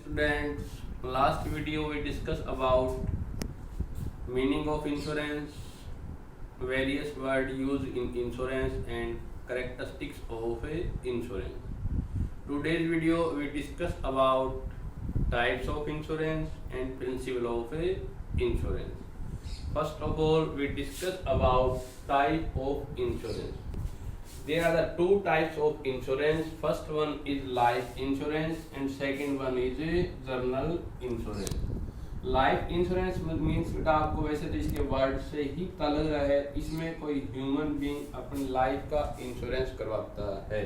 Students, last video we discussed about meaning of insurance, various words used in insurance and characteristics of a insurance. Today's video we discuss about types of insurance and principle of a insurance. First of all, we discuss about type of insurance. There are the two types of insurance. First one is life insurance and second one is a general insurance. Life insurance means बेटा आपको वैसे तो इसके word से ही पता लग रहा है, इसमें कोई ह्यूमन बीइंग अपनी लाइफ का इंश्योरेंस करवाता है,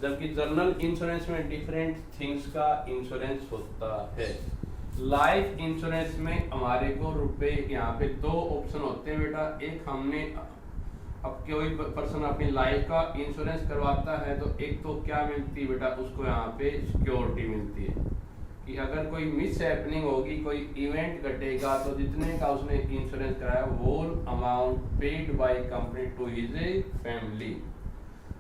जबकि जनरल इंश्योरेंस में डिफरेंट थिंग्स का इंश्योरेंस होता है। लाइफ इंश्योरेंस में हमारे को रुपए यहाँ पे दो ऑप्शन होते हैं बेटा। एक हमने अब कोई पर्सन अपनी लाइफ का इंश्योरेंस करवाता है तो एक तो क्या मिलती है बेटा, उसको यहाँ पे सिक्योरिटी मिलती है कि अगर कोई मिस हैपनिंग होगी, कोई इवेंट घटेगा तो जितने का उसने इंश्योरेंस कराया whole amount paid by company to his family.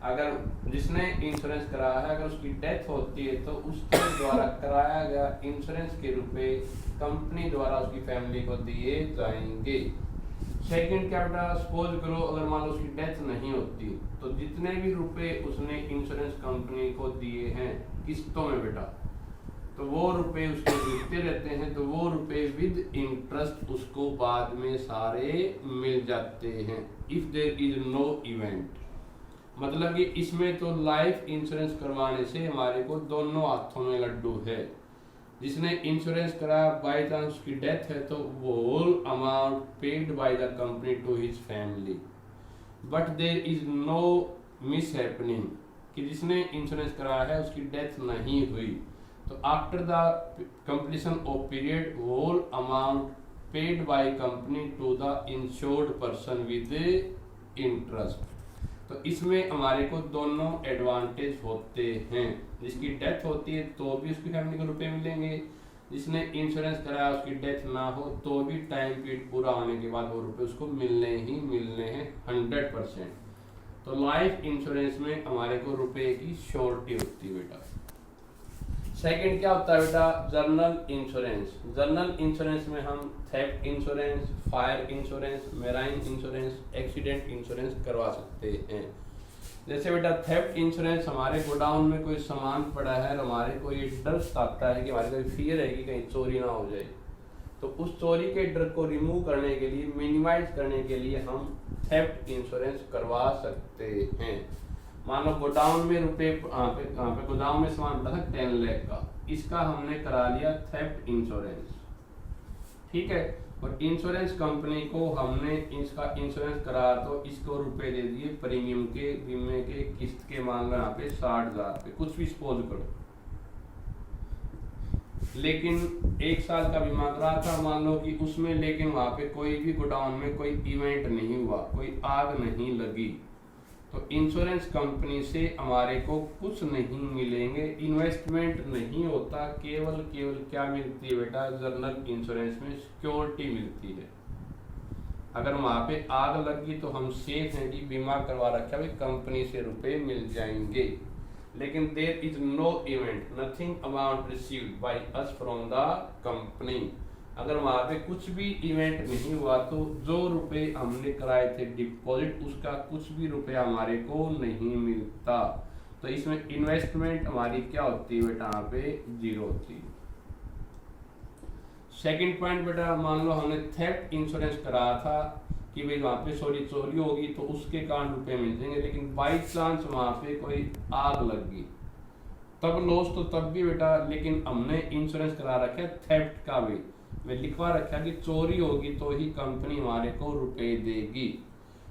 अगर जिसने इंश्योरेंस कराया है अगर उसकी डेथ होती है तो उसके द्वारा कराया गया इंश्योरेंस के रुपए कंपनी द्वारा उसकी फैमिली को दिए जाएंगे। सेकंड क्या बेटा, सपोज करो अगर मान लो उसकी डेथ नहीं होती तो जितने भी रुपए उसने इंश्योरेंस कंपनी को दिए हैं किस्तों में बेटा, तो वो रुपए उसको मिलते रहते हैं, तो वो रुपए विद इंटरेस्ट उसको बाद में सारे मिल जाते हैं if there is no event. मतलब कि इसमें तो लाइफ इंश्योरेंस करवाने से हमारे को दोनों हाथों में लड्डू है। जिसने इंश्योरेंस कराया बाय चांस उसकी डेथ है तो वो whole amount paid by the company to his family, but there is no miss happening कि जिसने इंश्योरेंस कराया है उसकी डेथ नहीं हुई तो after the completion of period whole amount paid by company to the insured person with interest. तो इसमें हमारे को दोनों एडवांटेज होते हैं। जिसकी डेथ होती है तो भी उसकी फैमिली को रुपए मिलेंगे, जिसने इंश्योरेंस कराया उसकी डेथ ना हो तो भी टाइम पीरियड पूरा होने के बाद वो रुपए उसको मिलने ही मिलने हैं 100%। तो लाइफ इंश्योरेंस में हमारे को रुपए की श्योरिटी होती है बेटा। सेकंड क्या होता है बेटा, जर्नल इंश्योरेंस। जर्नल इंश्योरेंस में हम theft insurance, fire insurance, marine insurance, accident insurance करवा सकते हैं। जैसे बेटा थेफ्ट इंश्योरेंस, हमारे गोडाउन में कोई सामान पड़ा है और हमारे को ये डर सताता है कि हमारे कोई फियर है कि कहीं चोरी ना हो जाए, तो उस चोरी के डर को रिमूव करने के लिए, मिनिमाइज करने के लिए हम थेफ्ट इंश्योरेंस करवा सकते हैं। मान लो गोडाउन में रुपए पे गोदाम में सामान पड़ा था 10 लाख का, इसका हमने करा लिया थेफ्ट इंश्योरेंस, ठीक है। और इंश्योरेंस कंपनी को हमने इसका इंश्योरेंस करा तो इसको रुपए दे दिए प्रीमियम के, बीमे के, किस्त के, मान लो यहाँ पे 60,000 रुपए, कुछ भी सपोज करो। लेकिन 1 साल का बीमा करा था मान लो कि उसमें, लेकिन वहां पे कोई भी गोडाउन में कोई इवेंट नहीं हुआ, कोई आग नहीं लगी, तो इंश्योरेंस कंपनी से हमारे को कुछ नहीं मिलेंगे, इन्वेस्टमेंट नहीं होता, केवल क्या मिलती है बेटा, जनरल इंश्योरेंस में सिक्योरिटी मिलती है। अगर वहां पे आग लगी तो हम सेफ हैं कि बीमा करवा रखा है, कंपनी से रुपए मिल जाएंगे। लेकिन there is no event, nothing amount received by us from the company. अगर वहां पे कुछ भी इवेंट नहीं हुआ तो जो रुपए हमने कराए थे डिपॉजिट, उसका कुछ भी रुपया हमारे को नहीं मिलता। तो इसमें इन्वेस्टमेंट हमारी क्या होती है बेटा, यहाँ पे 0 होती है। सेकंड पॉइंट बेटा, मान लो हमने थेफ्ट इंश्योरेंस कराया था कि भाई वहां पे चोरी होगी तो उसके कारण रुपए मिल जाएंगे, लेकिन बाई चांस वहां पे कोई आग लग गई तब लॉस तो तब भी बेटा, लेकिन हमने इंश्योरेंस करा रखा है थेफ्ट का भी, में लिखवा रखा कि चोरी होगी तो ही कंपनी हमारे को रुपए देगी,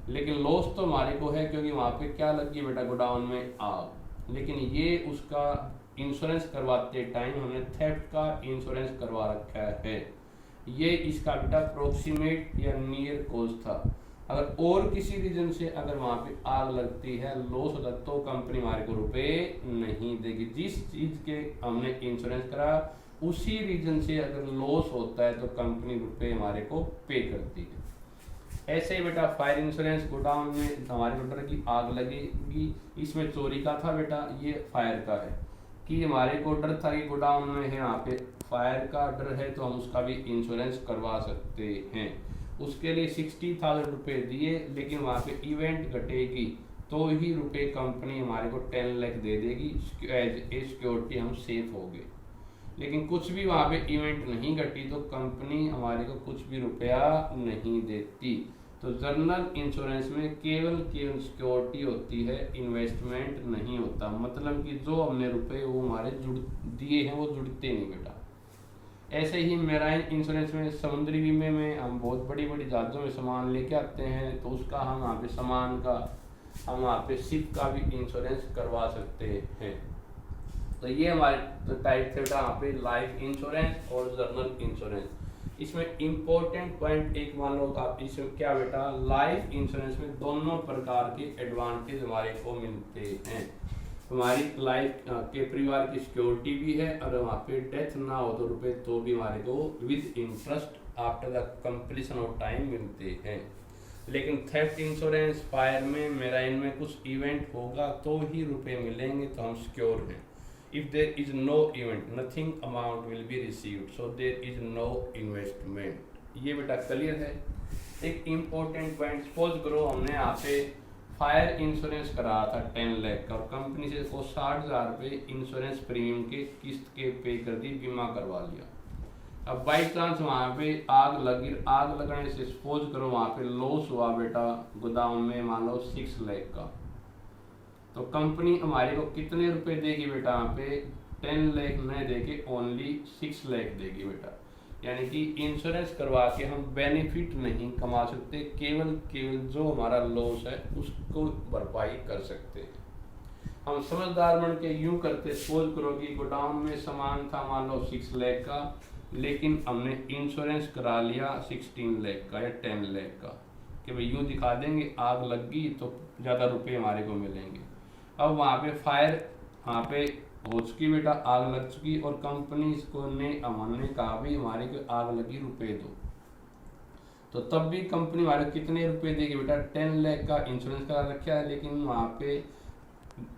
लेकिन लॉस तो हमारे को है क्योंकि वहां पे क्या लगी बेटा, गोडाउन में आग। लेकिन ये उसका इंश्योरेंस करवाते टाइम हमने थेफ्ट का इंश्योरेंस करवा रखा है। ये इसका बेटा अप्रोक्सीमेट या नियर कॉज था। अगर और किसी रीजन से अगर वहां पे आग लगती है, लॉस होता तो कंपनी हमारे को रुपए नहीं देगी। जिस चीज के हमने इंश्योरेंस करा उसी रीजन से अगर लॉस होता है तो कंपनी रुपए हमारे को पे करती है। ऐसे ही बेटा फायर इंश्योरेंस, गोडाउन में हमारे को डर की आग लगेगी, इसमें चोरी का था बेटा, ये फायर का है कि हमारे को डर था कि गोडाउन में है वहाँ पे फायर का डर है, तो हम उसका भी इंश्योरेंस करवा सकते हैं। उसके लिए 60,000 रुपये दिए, लेकिन वहाँ पे इवेंट घटेगी तो ही रुपए कंपनी हमारे को 10 लाख दे देगी एज ए सिक्योरिटी, हम सेफ हो गए। लेकिन कुछ भी वहाँ पे इवेंट नहीं घटी तो कंपनी हमारे को कुछ भी रुपया नहीं देती। तो जनरल इंश्योरेंस में केवल सिक्योरिटी होती है, इन्वेस्टमेंट नहीं होता। मतलब कि जो हमने रुपए वो हमारे जुड़ दिए हैं वो जुड़ते नहीं बेटा। ऐसे ही मेराइन इंश्योरेंस में, समुद्री बीमे में हम बहुत बड़ी बड़ी जहाज़ों में सामान लेके आते हैं तो उसका हम वहाँ पे सामान का, हम वहाँ पे शिप का भी इंश्योरेंस करवा सकते हैं। तो ये हमारे टाइप थे बेटा यहाँ पे लाइफ इंश्योरेंस और जर्नल इंश्योरेंस। इसमें इम्पोर्टेंट पॉइंट एक मान लो आप इसमें क्या बेटा, लाइफ इंश्योरेंस में दोनों प्रकार के एडवांटेज हमारे को मिलते हैं। हमारी लाइफ के परिवार की सिक्योरिटी भी है, और वहाँ पे डेथ ना हो तो रुपए तो भी हमारे को with interest after the completion of time मिलते हैं। लेकिन थेफ्ट इंश्योरेंस, फायर में, मेराइन में कुछ इवेंट होगा तो ही रुपए मिलेंगे, तो हम सिक्योर हैं। If there is no event, nothing amount will be received, so there is no investment। ये बेटा क्लियर है। एक इम्पोर्टेंट पॉइंट, सपोज करो हमने यहाँ पे फायर इंश्योरेंस कराया था 10 लाख का, और कंपनी से वो 60,000 रुपये इंश्योरेंस प्रीमियम के किस्त के पे कर दी, बीमा करवा लिया। अब बाई चांस वहाँ पे आग लगी, आग लगने से सपोज करो वहाँ पे लॉस हुआ बेटा गोदाम में मान लो 6 लाख का, तो कंपनी हमारे को कितने रुपए देगी बेटा, यहाँ पे 10 लाख नहीं देके ओनली 6 लाख देगी बेटा। यानी कि इंश्योरेंस करवा के हम बेनिफिट नहीं कमा सकते, केवल जो हमारा लॉस है उसको भरपाई कर सकते हैं। हम समझदार बन के यूं करते, सपोज करो कि गोडाउन में सामान था मान लो 6 लाख का, लेकिन हमने इंश्योरेंस करा लिया 16 लाख का या 10 लाख का, कि भाई यूँ दिखा देंगे आग लग गई तो ज़्यादा रुपए हमारे को मिलेंगे। अब वहाँ पे फायर वहाँ पे हो चुकी बेटा, आग लग चुकी, और कंपनी को ने हमने कहा भी हमारे को आग लगी रुपए दो, तो तब भी कंपनी हमारे कितने रुपए देगी बेटा, 10 लाख का इंश्योरेंस करा रखा है, लेकिन वहाँ पे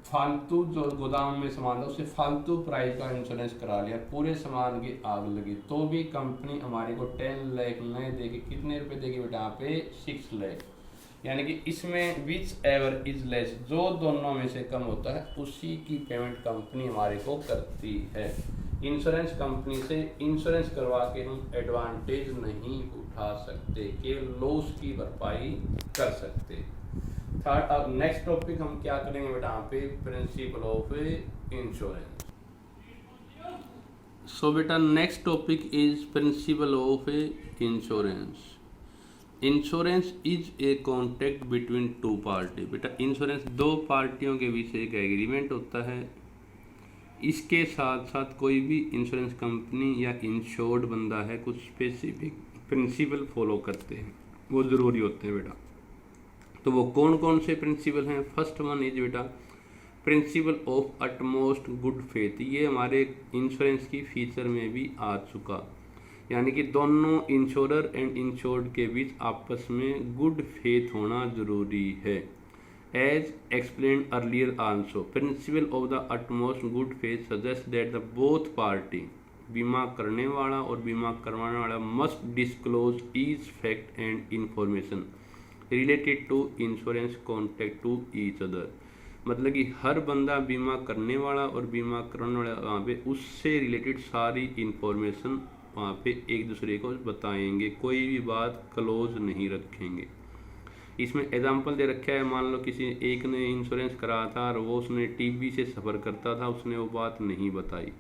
फालतू जो गोदाम में सामान था उसे फालतू प्राइस का इंश्योरेंस करा लिया, पूरे सामान की आग लगी, तो भी कंपनी हमारे को 10 लाख नहीं देगी, कितने रुपए देगी बेटा यहाँ पे 6 लाख। यानी कि इसमें विच एवर इज लेस, जो दोनों में से कम होता है उसी की पेमेंट कंपनी हमारे को करती है। इंश्योरेंस कंपनी से इंश्योरेंस करवा के हम एडवांटेज नहीं उठा सकते, केवल लॉस की भरपाई कर सकते। थर्ड, अब नेक्स्ट टॉपिक हम क्या करेंगे बेटा यहाँ पे, प्रिंसिपल ऑफ इंश्योरेंस। सो बेटा next topic is principle of insurance. Insurance is a contract between two party. बेटा इंश्योरेंस दो पार्टियों के बीच एक एग्रीमेंट होता है। इसके साथ साथ कोई भी इंश्योरेंस कंपनी या इंश्योर्ड बंदा है कुछ स्पेसिफिक प्रिंसिपल फॉलो करते हैं, वो ज़रूरी होते हैं बेटा। तो वो कौन कौन से प्रिंसिपल हैं? फर्स्ट वन इज बेटा principle of utmost good faith. ये हमारे इंश्योरेंस की फीचर में भी आ चुका, यानी कि दोनों इंश्योरर एंड इंश्योर्ड के बीच आपस में गुड फेथ होना जरूरी है। As explain earlier also, principle of the utmost good faith suggest that the both party, बीमा करने वाला और बीमा करवाने वाला, must disclose each fact and information related to insurance contract to each other. मतलब कि हर बंदा बीमा करने वाला और बीमा करवाने वाला वहाँ पे उससे रिलेटेड सारी इंफॉर्मेशन वहाँ पे एक दूसरे को बताएंगे, कोई भी बात क्लोज नहीं रखेंगे। इसमें एग्जांपल दे रखा है, मान लो किसी एक ने इंश्योरेंस कराया था और वो उसने टीबी से सफ़र करता था, उसने वो बात नहीं बताई,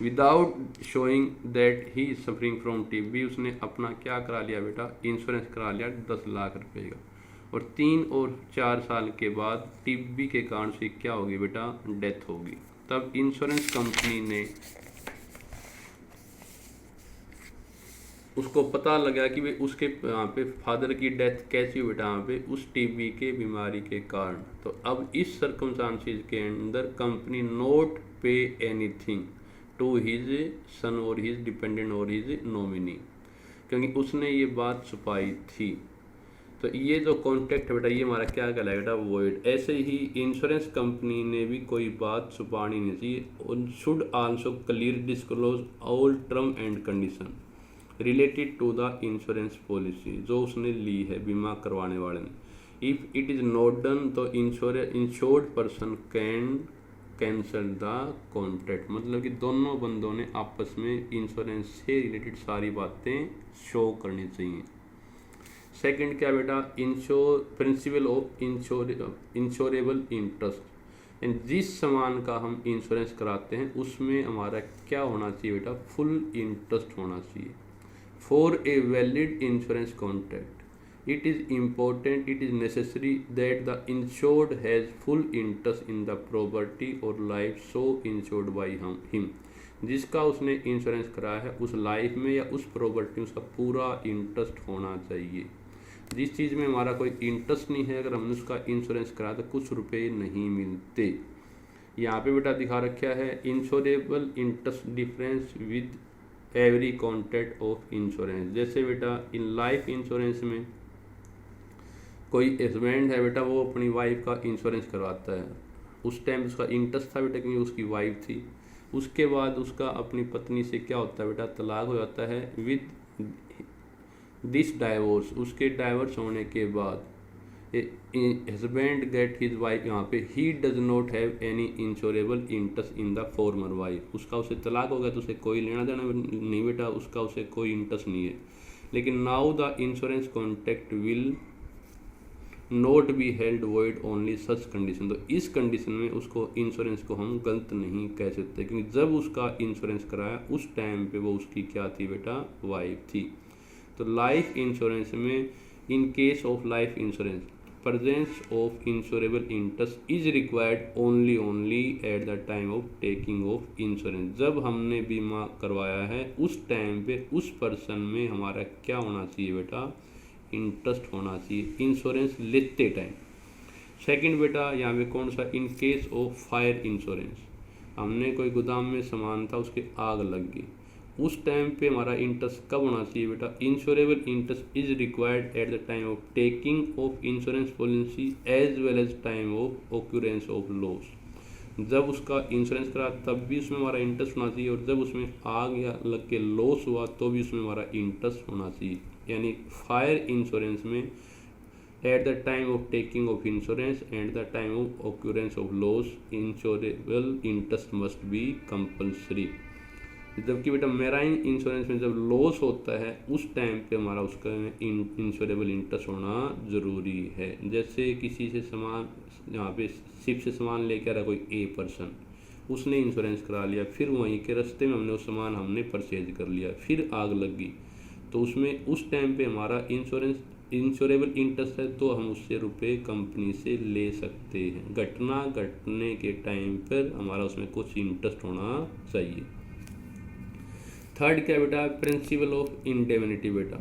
without showing that he is suffering from TB. उसने अपना क्या करा लिया बेटा, इंश्योरेंस करा लिया 10 लाख रुपए का, और 3 और 4 साल के बाद टीबी के कारण से क्या होगी बेटा, डेथ होगी। तब इंश्योरेंस कंपनी ने उसको पता लगा कि भाई उसके यहाँ पे फादर की डेथ कैसी हुई बेटा, यहाँ पे उस टीबी के बीमारी के कारण। तो अब इस सर्कमस्टांसेस के अंदर company not pay anything to his son और हिज डिपेंडेंट और हिज नॉमिनी, क्योंकि उसने ये बात छुपाई थी। तो ये जो कॉन्ट्रैक्ट है बेटा ये हमारा क्या कहलाएगा बेटा, वॉइड। ऐसे ही इंश्योरेंस कंपनी ने भी कोई बात छुपानी नहीं चाहिए, should also clear disclose all term and condition related to the insurance policy जो उसने ली है बीमा करवाने वाले ने। If it is not done तो insured person can cancel the contract. मतलब कि दोनों बंदों ने आपस में इंश्योरेंस से रिलेटेड सारी बातें शो करनी चाहिए। सेकंड क्या बेटा, principle of insurable interest. And जिस सामान का हम इंश्योरेंस कराते हैं उसमें हमारा क्या होना चाहिए बेटा, फुल इंटरेस्ट होना चाहिए। For a valid insurance contract it is necessary that the insured has full interest in the property or life so insured by him। जिसका उसने इंश्योरेंस कराया है उस लाइफ में या उस प्रॉपर्टी में उसका पूरा इंटरेस्ट होना चाहिए। जिस चीज़ में हमारा कोई इंटरेस्ट नहीं है, अगर हमने उसका इंश्योरेंस कराया तो कुछ रुपए नहीं मिलते। यहाँ पे बेटा दिखा रखा है insurable interest difference with every contract of insurance. जैसे बेटा इन लाइफ इंश्योरेंस में कोई हस्बैंड है बेटा, वो अपनी वाइफ का इंश्योरेंस करवाता है, उस टाइम उसका इंटरेस्ट था बेटा क्योंकि उसकी वाइफ थी। उसके बाद उसका अपनी पत्नी से क्या होता है बेटा, तलाक हो जाता है विद दिस डाइवोर्स। उसके डाइवोर्स होने के बाद हस्बैंड गेट हिज वाइफ, यहाँ पे he does not have any insurable interest in the former wife. उसका उसे तलाक हो गया तो उसे कोई लेना देना नहीं बेटा, उसका उसे कोई इंटरेस्ट नहीं है। लेकिन now the insurance contract will note be held void only such condition. तो इस कंडीशन में उसको इंश्योरेंस को हम गलत नहीं कह सकते, क्योंकि जब उसका इंश्योरेंस कराया उस टाइम पे वो उसकी क्या थी बेटा, वाइफ थी। तो लाइफ इंश्योरेंस में in case of life insurance presence of insurable interest is required only at the time of taking of insurance। जब हमने बीमा करवाया है उस टाइम पे उस पर्सन में हमारा क्या होना चाहिए बेटा, इंटरेस्ट होना चाहिए इंश्योरेंस लेते टाइम। सेकंड बेटा यहाँ पे कौन सा, in case of fire insurance. हमने कोई गोदाम में सामान था, उसके आग लग गई, उस टाइम पे हमारा इंटरेस्ट कब होना चाहिए बेटा, insurable interest is required at the time of taking of insurance policy as well as time of occurrence of loss. जब उसका इंश्योरेंस करा तब भी उसमें हमारा इंटरेस्ट होना चाहिए, और जब उसमें आग या लग के लॉस हुआ तो भी उसमें हमारा इंटरेस्ट होना चाहिए। यानी फायर इंश्योरेंस में eight the time of taking of insurance and the time of occurrence of loss insurable interest must be compulsory. जबकि बेटा मैराइन इंश्योरेंस में जब लॉस होता है उस टाइम पे हमारा उसका इंश्योरेबल इंटरेस्ट होना ज़रूरी है। जैसे किसी से सामान, यहाँ पे शिप से सामान लेकर आ रहा कोई ए पर्सन, उसने इंश्योरेंस करा लिया, फिर वहीं के रास्ते में हमने वो सामान हमने परचेज कर लिया, फिर आग लग गई, तो उसमें उस टाइम पे हमारा इंश्योरेबल इंटरेस्ट है तो हम उससे रुपए कंपनी से ले सकते हैं। घटना घटने के टाइम पर हमारा उसमें कुछ इंटरेस्ट होना चाहिए। थर्ड क्या बेटा, प्रिंसिपल ऑफ इंडेमनिटी बेटा,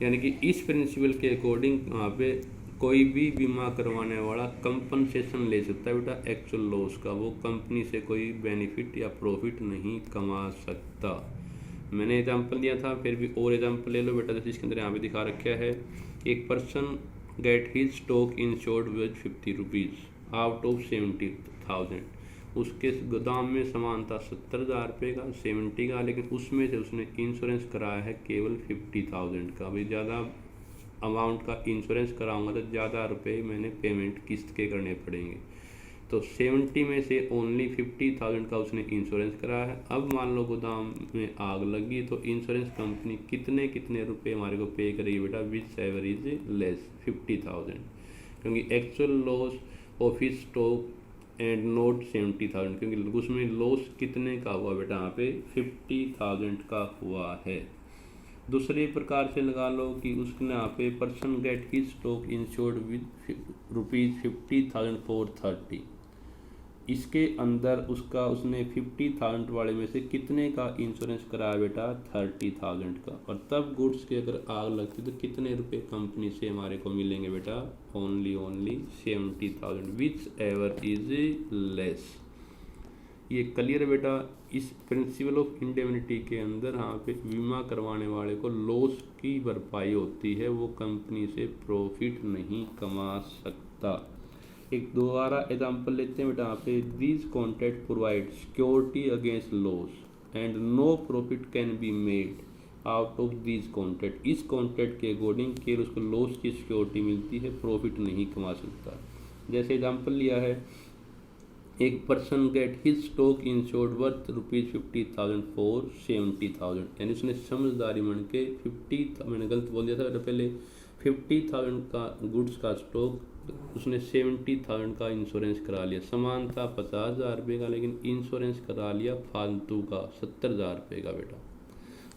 यानी कि इस प्रिंसिपल के अकॉर्डिंग यहाँ पे कोई भी बीमा करवाने वाला कंपनसेशन ले सकता है बेटा एक्चुअल लॉस का। वो कंपनी से कोई बेनिफिट या प्रॉफिट नहीं कमा सकता। मैंने एग्जांपल दिया था, फिर भी और एग्जांपल ले लो बेटा। जैसे इसके अंदर यहाँ पे दिखा रखा है, एक person get his stock insured with 50 rupees out of 70,000। उसके गोदाम में सामान था 70,000 रुपये का, 70 का, लेकिन उसमें से उसने इंश्योरेंस कराया है केवल 50,000 का। अभी ज़्यादा अमाउंट का इंश्योरेंस कराऊंगा तो ज़्यादा रुपए मैंने पेमेंट किस्त के करने पड़ेंगे। तो 70 में से ओनली 50,000 का उसने इंश्योरेंस कराया है। अब मान लो गोदाम में आग लगी तो इंश्योरेंस कंपनी कितने रुपए हमारे को पे करेगी बेटा, विच एवर इज लेस 50,000, क्योंकि actual loss of his stock and note 70,000, क्योंकि उसमें लॉस कितने का हुआ बेटा, यहाँ पे 50,000 का हुआ है। दूसरे प्रकार से लगा लो कि उसने यहाँ पे person get his stock insured with ₹50,000 for 30। इसके अंदर उसने 50,000 वाले में से कितने का इंश्योरेंस कराया बेटा, 30,000 का। और तब गुड्स के अगर आग लगती तो कितने रुपए कंपनी से हमारे को मिलेंगे बेटा, only 70,000 which ever is less. ये क्लियर बेटा। इस प्रिंसिपल ऑफ इंडेमनिटी के अंदर यहाँ पे बीमा करवाने वाले को लॉस की भरपाई होती है, वो कंपनी से प्रॉफिट नहीं कमा सकता। एक दोबारा एग्जांपल लेते हैं बेटा यहाँ पे, this contract provide security against loss and no profit can be made out of this contract. इस कॉन्ट्रैक्ट के अकॉर्डिंग केवल उसको लॉस की सिक्योरिटी मिलती है, प्रॉफिट नहीं कमा सकता। जैसे एग्जांपल लिया है, एक person get his stock insured worth ₹50,000 for 70,000, यानी उसने समझदारी मन के 50, मैंने गलत बोल दिया था बेटा पहले, 50,000 का गुड्स का स्टॉक उसने 70,000 का इंश्योरेंस करा लिया। सामान था 50,000 रुपये का, लेकिन इंश्योरेंस करा लिया फालतू का 70,000 रुपये का बेटा।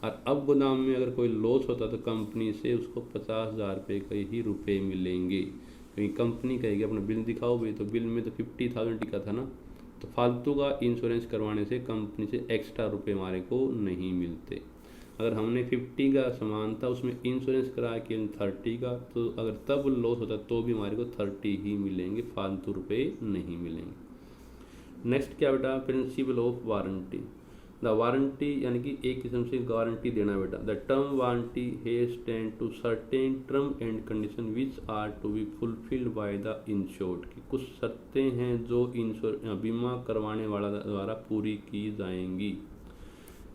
और अब गोदाम में अगर कोई लॉस होता तो कंपनी से उसको 50,000 रुपये के ही रुपये मिलेंगे, क्योंकि कंपनी कहेगी अपना बिल दिखाओ भाई, तो बिल में तो 50,000 लिखा था ना। तो फालतू का इंश्योरेंस करवाने से कंपनी से एक्स्ट्रा रुपये हमारे को नहीं मिलते। अगर हमने 50 का सामान था उसमें इंश्योरेंस करा के 30 का, तो अगर तब लॉस होता तो भी हमारे को 30 ही मिलेंगे, फालतू रुपये नहीं मिलेंगे। नेक्स्ट क्या बेटा, principle of warranty. The warranty यानी कि एक किस्म से गारंटी देना बेटा। The term warranty has stand to certain term and condition which are to be fulfilled by the insured, की कुछ शर्तें हैं जो बीमा करवाने वाला द्वारा पूरी की जाएंगी।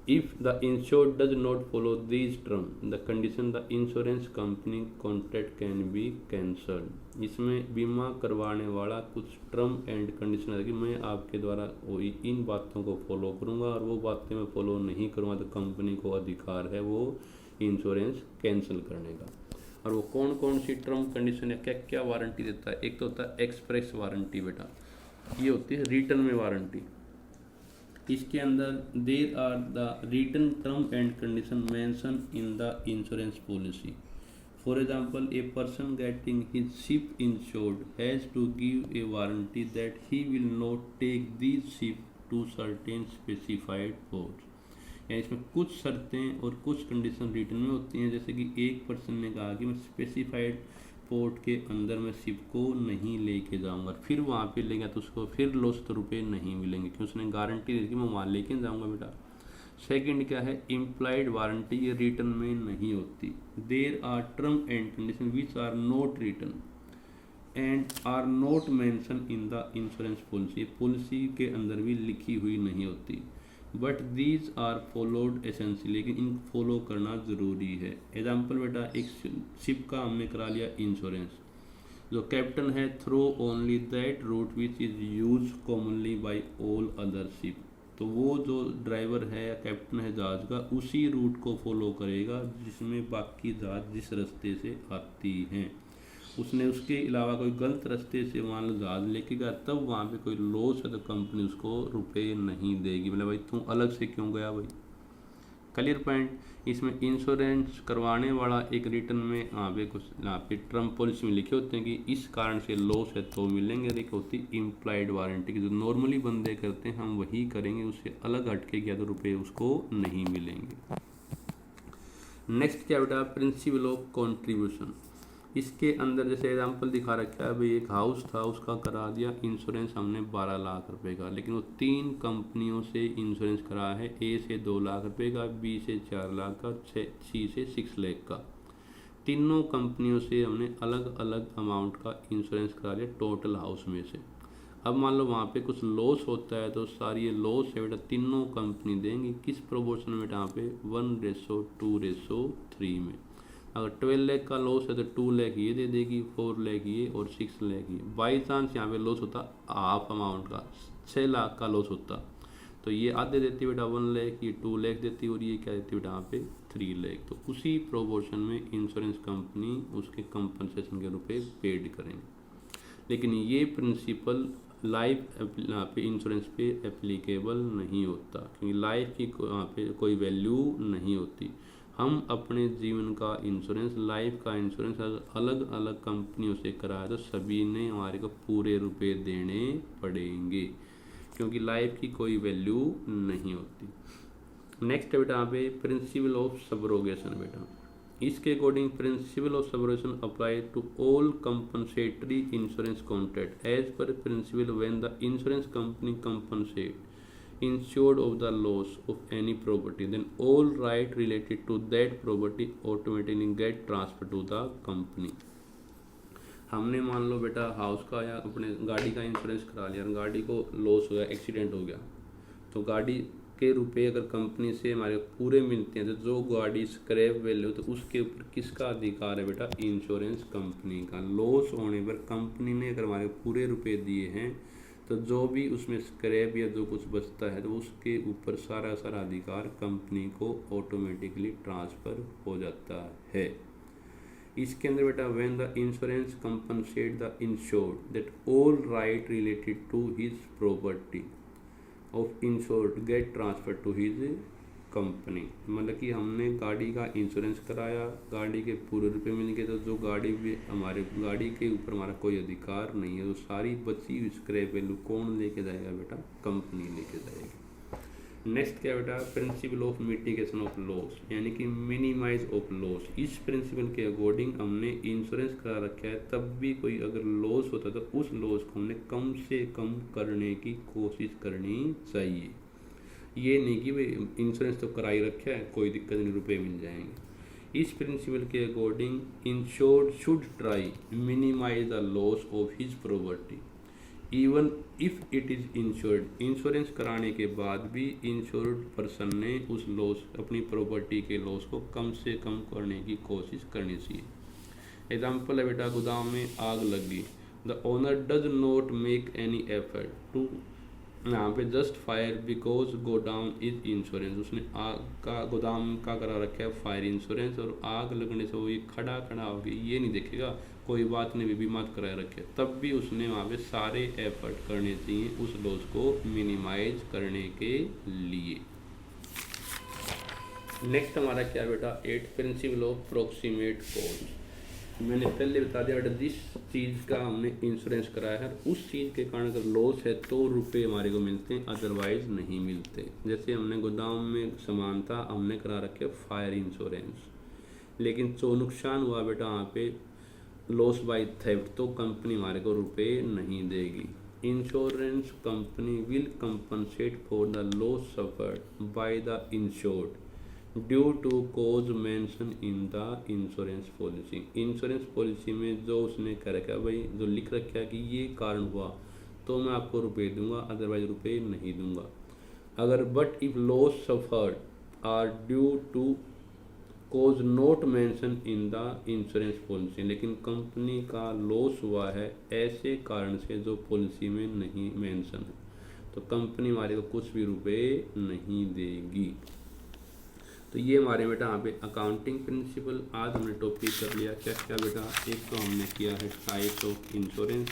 If the insured does not follow these terms, the condition, the insurance company contract can be cancelled। इसमें बीमा करवाने वाला कुछ टर्म एंड कंडीशन है कि मैं आपके द्वारा वही इन बातों को फॉलो करूंगा, और वो बातें मैं फॉलो नहीं करूंगा तो कंपनी को अधिकार है वो इंश्योरेंस कैंसिल करने का। और वो कौन कौन सी टर्म कंडीशन है, क्या क्या वारंटी देता है। एक तो होता है एक्सप्रेस वारंटी बेटा, ये होती है रिटर्न में वारंटी। इसके अंदर there are the written term and condition mention in the insurance policy. For example, a person getting his ship insured has to give a warranty that he will not take this ship to certain specified ports. यानी इसमें कुछ शर्तें और कुछ condition return में होती हैं, जैसे कि एक पर्सन ने कहा कि मैं स्पेसिफाइड पोर्ट के अंदर मैं शिप को नहीं लेके जाऊंगा, फिर वहाँ पे ले गया तो उसको फिर लॉस तो रुपये नहीं मिलेंगे, क्योंकि उसने गारंटी दी कि मैं वहाँ लेके जाऊंगा बेटा। सेकंड क्या है, इम्प्लाइड वारंटी, ये रिटर्न में नहीं होती। There are term and condition which are not written and are not mention in the insurance policy, policy के अंदर भी लिखी हुई नहीं होती। But these are followed essentially, लेकिन इन फॉलो करना ज़रूरी है। एग्जाम्पल बेटा, एक शिप का हमने करा लिया इंश्योरेंस, जो कैप्टन है through only that route which is use commonly by all other ship, तो वो जो ड्राइवर है या कैप्टन है जहाज़ का उसी रूट को फॉलो करेगा जिसमें बाकी जहाज़ जिस रास्ते से आती हैं। उसने उसके अलावा कोई गलत रास्ते से वहाँ जहाज़ लेके गया, तब वहाँ पे कोई लॉस है तो कंपनी उसको रुपए नहीं देगी। मतलब भाई तू अलग से क्यों गया भाई। Clear point. इसमें इंश्योरेंस करवाने वाला एक रिटर्न में यहाँ पे टर्म पॉलिसी में लिखे होते हैं कि इस कारण से लॉस है तो मिलेंगे। एक होती इम्प्लाइड वारंटी की जो नॉर्मली बंदे करते हैं हम वही करेंगे, उससे अलग हटके गया तो रुपये उसको नहीं मिलेंगे। नेक्स्ट क्या बेटा, प्रिंसिपल ऑफ कॉन्ट्रीब्यूशन। इसके अंदर जैसे एग्जांपल दिखा रखा है भाई, एक हाउस था उसका करा दिया इंश्योरेंस हमने 12 लाख रुपए का, लेकिन वो 3 कंपनियों से इंश्योरेंस करा है, ए से 2 लाख रुपए का, बी से 4 लाख का, सी से 6 लाख का। तीनों कंपनियों से हमने अलग अलग अमाउंट का इंश्योरेंस करा लिया टोटल हाउस में से। अब मान लो वहाँ पे कुछ लॉस होता है तो सारी ये लॉस है बेटा तीनों कंपनी देंगी। किस प्रोपोर्शन में बेटा, यहाँ पे 1:2:3 में। अगर 12 लाख का लॉस है तो 2 लाख ये दे देगी, 4 लाख ये और 6 लाख ये। बाई चांस यहाँ पे लॉस होता हाफ अमाउंट का, 6 लाख का लॉस होता तो ये आधे देती बेटा 1 लाख, ये 2 लाख देती और ये क्या देती बेटा यहाँ पे 3 लाख। तो उसी प्रोपोर्शन में इंश्योरेंस कंपनी उसके कंपनसेशन के रुपए पेड करेंगे। लेकिन ये प्रिंसिपल लाइफ पे इंश्योरेंस पे एप्लीकेबल नहीं होता, क्योंकि लाइफ की यहाँ पे कोई वैल्यू नहीं होती। हम अपने जीवन का इंश्योरेंस, लाइफ का इंश्योरेंस अलग अलग कंपनियों से कराया तो सभी ने हमारे को पूरे रुपए देने पड़ेंगे, क्योंकि लाइफ की कोई वैल्यू नहीं होती। नेक्स्ट है बेटा यहाँ पे प्रिंसिपल ऑफ सबरोगेशन बेटा। इसके according principle of subrogation apply to all compensatory insurance contract as per principle when the insurance company compensate insured of the loss of any property, then all right related to that property automatically get transferred to the company. हमने मान लो बेटा house का या अपने गाड़ी का insurance करा लिया, गाड़ी को लॉस हो गया, एक्सीडेंट हो गया, तो गाड़ी के रुपए अगर कंपनी से हमारे पूरे मिलते हैं तो जो गाड़ी स्क्रैप वैल्यू तो उसके ऊपर किसका अधिकार है बेटा? इंश्योरेंस कंपनी का। लॉस होने पर कंपनी ने अगर हमारे पूरे रुपए दिए हैं तो जो भी उसमें स्क्रैप या जो कुछ बचता है तो उसके ऊपर सारा अधिकार कंपनी को ऑटोमेटिकली ट्रांसफ़र हो जाता है। इसके अंदर बेटा when the insurance compensate the insured that all right related to his property of insured get transfer to his company, मतलब कि हमने गाड़ी का इंश्योरेंस कराया, गाड़ी के पूरे रुपए मिल गए, तो जो गाड़ी भी हमारे गाड़ी के ऊपर हमारा कोई अधिकार नहीं है, तो सारी बची हुई स्क्रैप वैल्यू कौन लेके जाएगा बेटा? कंपनी लेके जाएगी। नेक्स्ट क्या बेटा? Principle of mitigation of loss, यानी कि मिनिमाइज ऑफ लॉस। इस प्रिंसिपल के अकॉर्डिंग हमने इंश्योरेंस करा रखा है, तब भी कोई अगर लॉस होता तो उस लॉस को हमने कम से कम करने की कोशिश करनी चाहिए। ये नहीं कि भाई इंश्योरेंस तो कराई रखा है, कोई दिक्कत नहीं, रुपए मिल जाएंगे। इस प्रिंसिपल के according insured should try minimize the loss of his property even if it is insured. Insurance कराने के बाद भी इंश्योर्ड पर्सन ने उस लॉस, अपनी प्रॉपर्टी के लॉस को कम से कम करने की कोशिश करनी चाहिए। एग्जाम्पल है बेटा, गोदाम में आग लग गई, the owner does not make any effort to, यहाँ पे just fire because godown is insurance. उसने आग का, गोदाम का करा रखा है फायर इंश्योरेंस, और आग लगने से वो ये खड़ा हो गया, ये नहीं देखेगा कोई बात नहीं, बीमा कराए रखे, तब भी उसने वहाँ पे सारे एफर्ट करने चाहिए उस लॉस को मिनिमाइज करने के लिए। नेक्स्ट हमारा क्या बेटा? 8 प्रिंसिपल ऑफ प्रोक्सीमेट कॉज। मैंने पहले बता दिया बेटा, जिस चीज़ का हमने इंश्योरेंस कराया है उस चीज़ के कारण अगर लॉस है तो रुपए हमारे को मिलते हैं, अदरवाइज नहीं मिलते। जैसे हमने गोदाम में सामान था, हमने करा रखे फायर इंश्योरेंस, लेकिन जो नुकसान हुआ बेटा वहाँ पे लॉस बाय थेफ्ट, तो कंपनी हमारे को रुपए नहीं देगी। Insurance company will compensate for the loss suffered by the insured due to cause mention in the insurance policy. Insurance policy में जो उसने कह रखा है भाई, जो लिख रखा है कि ये कारण हुआ तो मैं आपको रुपए दूंगा, अदरवाइज रुपए नहीं दूंगा। अगर but if loss suffered are due to cause not mention in the insurance policy, लेकिन कंपनी का लॉस हुआ है ऐसे कारण से जो पॉलिसी में नहीं मेंशन है, तो कंपनी हमारे को कुछ भी रुपए नहीं देगी। तो ये हमारे बेटा यहाँ पे अकाउंटिंग प्रिंसिपल आज हमने टॉपिक कर लिया। क्या क्या बेटा? एक तो हमने किया है टाइप्स ऑफ इंश्योरेंस,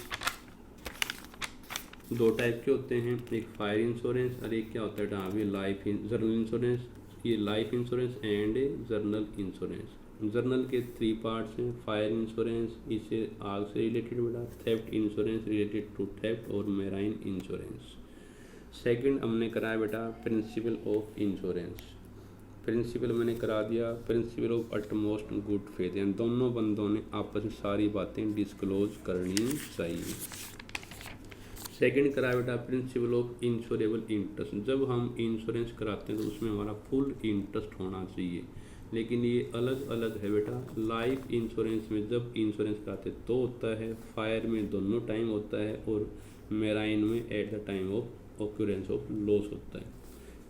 2 टाइप के होते हैं, एक फायर इंश्योरेंस और एक क्या होता है बेटा अभी लाइफ जर्नल इंश्योरेंस। ये life insurance and journal insurance. Journal के 3 पार्ट्स हैं, फायर इंश्योरेंस इससे आग से रिलेटेड बेटा, theft insurance related to theft और मेराइन इंश्योरेंस। सेकंड हमने कराया बेटा प्रिंसिपल ऑफ इंश्योरेंस। प्रिंसिपल मैंने करा दिया principle of utmost good faith, यानी दोनों बंदों ने आपस में सारी बातें डिस्क्लोज करनी चाहिए। सेकंड कराया बेटा प्रिंसिपल ऑफ इंश्योरेबल इंटरेस्ट। जब हम इंश्योरेंस कराते हैं तो उसमें हमारा फुल इंटरेस्ट होना चाहिए, लेकिन ये अलग अलग है बेटा। लाइफ इंश्योरेंस में जब इंश्योरेंस कराते तो होता है, फायर में दोनों टाइम होता है, और मेराइन में eight the time of occurrence of loss होता है।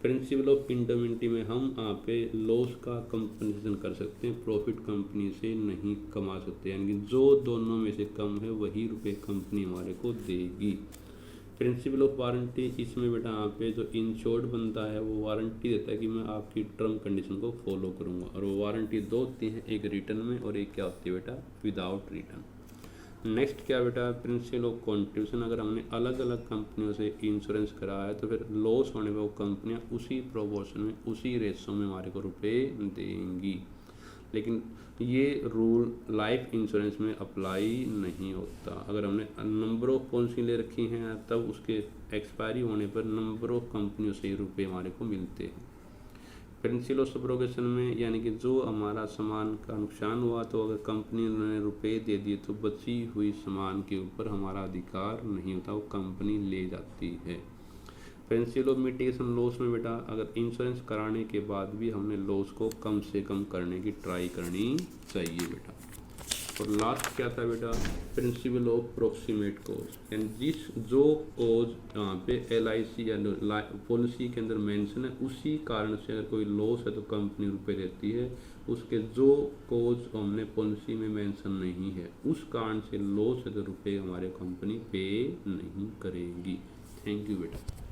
प्रिंसिपल ऑफ इंडemnity में हम यहाँ पे लॉस का कंपनसेशन कर सकते हैं, प्रॉफिट कंपनी से नहीं कमा सकते, यानी कि जो दोनों में से कम है वही रुपए कंपनी हमारे को देगी। प्रिंसिपल ऑफ वारंटी, इसमें बेटा यहाँ पे जो इंश्योर्ड बनता है वो वारंटी देता है कि मैं आपकी टर्म कंडीशन को फॉलो करूँगा, और वो वारंटी 2 होती हैं, एक रिटर्न में और एक क्या होती है बेटा विदाउट रिटर्न। नेक्स्ट क्या बेटा प्रिंसिपल ऑफ कॉन्ट्रीब्यूशन। अगर हमने अलग अलग कंपनियों से इंश्योरेंस कराया है तो फिर लॉस होने पर वो कंपनियाँ उसी प्रोपोर्शन में, उसी रेशो में हमारे को रुपए देंगी, लेकिन ये रूल लाइफ इंश्योरेंस में अप्लाई नहीं होता। अगर हमने नंबर ऑफ पॉलिसी ले रखी हैं तब उसके एक्सपायरी होने पर नंबर ऑफ कंपनियों से ही रुपये हमारे को मिलते हैं। प्रिंसिपल ऑफ सब्रोगेशन में यानी कि जो हमारा सामान का नुकसान हुआ तो अगर कंपनी ने रुपए दे दिए तो बची हुई सामान के ऊपर हमारा अधिकार नहीं होता, वो कंपनी ले जाती है। प्रिंसिपल ऑफ मिटिगेशन लॉस में बेटा अगर इंश्योरेंस कराने के बाद भी हमने लॉस को कम से कम करने की ट्राई करनी चाहिए बेटा। और लास्ट क्या था बेटा, प्रिंसिपल ऑफ प्रोक्सीमेट कॉज, यानी जिस जो कॉज यहाँ पे LIC या पॉलिसी के अंदर मेंशन है उसी कारण से अगर कोई लॉस है तो कंपनी रुपए देती है, उसके जो कॉज हमने पॉलिसी में मेंशन नहीं है उस कारण से लॉस है तो रुपए हमारे कंपनी पे नहीं करेगी। थैंक यू बेटा।